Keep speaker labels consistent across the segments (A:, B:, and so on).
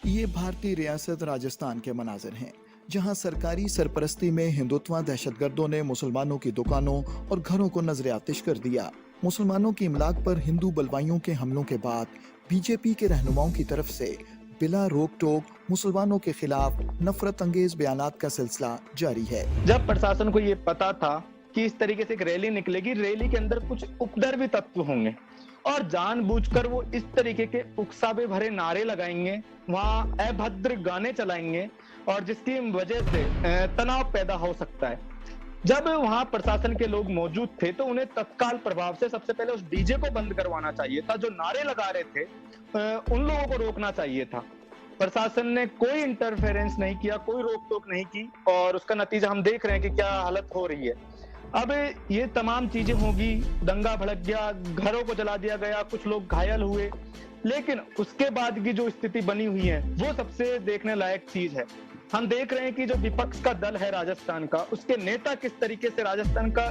A: ये भारतीय रियासत राजस्थान के मनाजिर हैं, जहां सरकारी सरपरस्ती में हिंदुत्व दहशतगर्दों ने मुसलमानों की दुकानों और घरों को नजर आतिश कर दिया। मुसलमानों की इमलाक पर हिंदू बलवाइयों के हमलों के बाद बीजेपी के रहनुमाओं की तरफ से बिला रोक टोक मुसलमानों के खिलाफ नफरत अंगेज बयानात का सिलसिला जारी है।
B: जब प्रशासन को ये पता था कि इस तरीके से एक रैली निकलेगी, रैली के अंदर कुछ उपद्रवी तत्व होंगे और जानबूझकर वो इस तरीके के उकसावे भरे नारे लगाएंगे, वहां अभद्र गाने चलाएंगे और जिसकी वजह से तनाव पैदा हो सकता है। जब वहां प्रशासन के लोग मौजूद थे तो उन्हें तत्काल प्रभाव से सबसे पहले उस डीजे को बंद करवाना चाहिए था। जो नारे लगा रहे थे उन लोगों को रोकना चाहिए था। प्रशासन ने कोई इंटरफेरेंस नहीं किया, कोई रोक टोक नहीं की और उसका नतीजा हम देख रहे हैं कि क्या हालत हो रही है। अब ये तमाम चीजें होगी, दंगा भड़क गया, घरों को जला दिया गया, कुछ लोग घायल हुए, लेकिन उसके बाद की जो स्थिति बनी हुई है वो सबसे देखने लायक चीज है। हम देख रहे हैं कि जो विपक्ष का दल है राजस्थान का, उसके नेता किस तरीके से राजस्थान के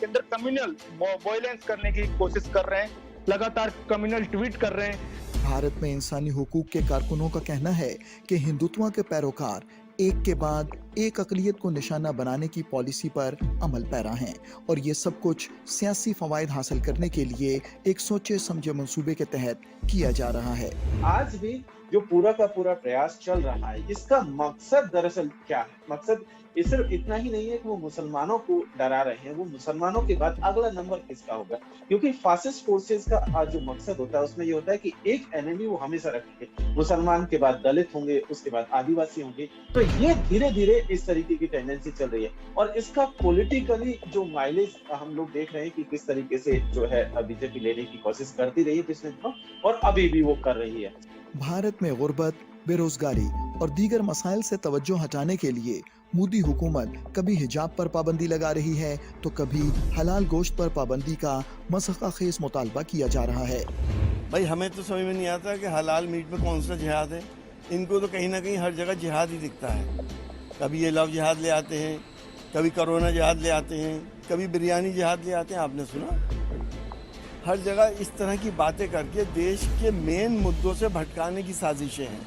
B: अंदर कम्युनल वायलेंस करने की कोशिश कर रहे हैं, लगातार कम्युनल ट्वीट कर रहे हैं।
A: भारत में इंसानी हुकूक के कारकुनों का कहना है कि हिंदुत्व के पैरोकार एक के बाद एक अकलियत को निशाना बनाने की पॉलिसी पर अमल पैरा हैं और ये सब कुछ सियासी फवायद हासिल करने के लिए एक सोचे समझे मंसूबे के तहत किया जा रहा है।
C: आज भी जो पूरा का पूरा प्रयास चल रहा है, इसका मकसद दरअसल क्या है? मकसद ये सिर्फ इतना ही नहीं है कि वो मुसलमानों को डरा रहे हैं, वो मुसलमानों के बाद अगला नंबर किसका होगा? क्योंकि फासिस्ट फोर्सेस का जो मकसद होता है उसमें ये होता है कि एक एनिमी वो हमेशा रखेंगे, मुसलमान के बाद दलित होंगे, उसके बाद आदिवासी होंगे। तो ये धीरे धीरे इस तरीके की टेंडेंसी चल रही है और इसका पॉलिटिकली जो माइलेज हम लोग देख रहे हैं कि किस तरीके से जो है बीजेपी लेने की कोशिश करती रही है पिछले दिनों और अभी भी वो कर रही है।
A: भारत में गुर्बत, बेरोजगारी और दीगर मसाइल से तवज्जो हटाने के लिए मोदी हुकूमत कभी हिजाब पर पाबंदी लगा रही है तो कभी हलाल गोश्त पर पाबंदी का मशक्क़ाखेज़ मुतालबा किया जा रहा है।
D: भाई हमें तो समझ में नहीं आता कि हलाल मीट में कौन सा जिहाद है। इनको तो कहीं ना कहीं हर जगह जिहाद ही दिखता है। कभी ये लव जिहाद ले आते हैं, कभी कोरोना जिहाद ले आते हैं, कभी बिरयानी जिहाद ले आते हैं। आपने सुना? हर जगह इस तरह की बातें करके देश के मेन मुद्दों से भटकाने की साजिशें हैं।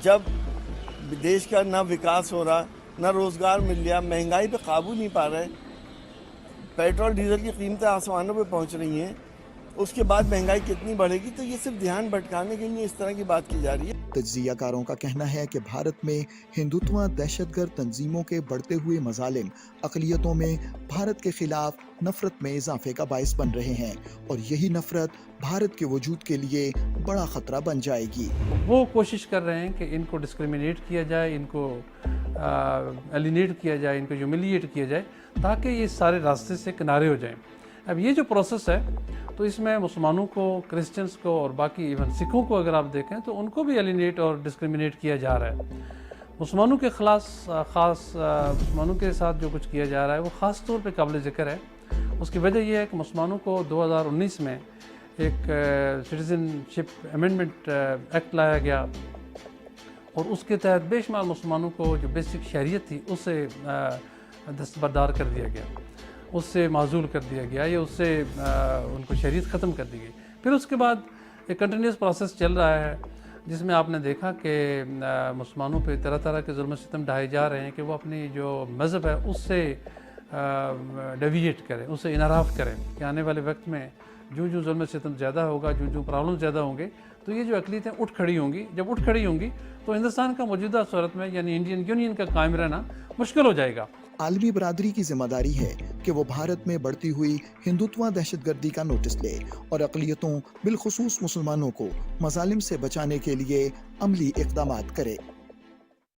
D: जब देश का ना विकास हो रहा, ना रोजगार मिल रहा, महंगाई पे काबू नहीं पा रहे, पेट्रोल डीजल की कीमतें आसमानों पे पहुंच रही हैं, उसके बाद महंगाई कितनी बढ़ेगी, तो ये सिर्फ ध्यान भटकाने के लिए इस तरह की बात की जा रही है।
A: तज्जियाकारों का कहना है कि भारत में हिंदुत्व दहशतगर्द तंजीमों के बढ़ते हुए मजालिम अकलियतों में भारत के खिलाफ नफरत में इजाफे का बायस बन रहे हैं और यही नफरत भारत के वजूद के लिए बड़ा खतरा बन जाएगी।
E: वो कोशिश कर रहे हैं कि इनको डिस्क्रिमिनेट किया जाए, इनको एलिनेट किया जाए, इनको ह्यूमिलिएट किया जाए ताकि ये सारे रास्ते से किनारे हो जाएं। अब ये जो प्रोसेस है तो इसमें मुसलमानों को, क्रिश्चियंस को और बाकी इवन सिखों को अगर आप देखें तो उनको भी एलिनेट और डिस्क्रिमिनेट किया जा रहा है। मुसलमानों के मुसलमानों के साथ जो कुछ किया जा रहा है वो ख़ास तौर पे काबिल ज़िक्र है। उसकी वजह यह है कि मुसलमानों को 2019 में एक सिटीज़नशिप अमेंडमेंट एक्ट लाया गया और उसके तहत बेशुमार मुसलमानों को जो बेसिक शरीयत थी उससे दस्तबरदार कर दिया गया, उससे माजूल कर दिया गया या उससे उनको शरीयत ख़त्म कर दी गई। फिर उसके बाद एक कंटिन्यूस प्रोसेस चल रहा है जिसमें आपने देखा कि मुसलमानों पे तरह तरह के जुल्म सितम ढाए जा रहे हैं कि वो अपनी जो मज़हब है उससे डेविएट करें, उससे इनहराफ करें कि आने वाले वक्त में जो जुल्म सितम ज़्यादा होगा, जो प्रॉब्लम ज़्यादा होंगे तो ये जो अक़लियतें उठ खड़ी होंगी। जब उठ खड़ी होंगी तो हिंदुस्तान का मौजूदा सूरत में यानी इंडियन यूनियन का कायम रहना मुश्किल हो जाएगा।
A: आलमी बरादरी की जिम्मेदारी है कि वो भारत में बढ़ती हुई हिंदुत्व दहशतगर्दी का नोटिस ले और अक़लियतों बिलखुसूस मुसलमानों को मजालिम से बचाने के लिए अमली इक़दामात करे।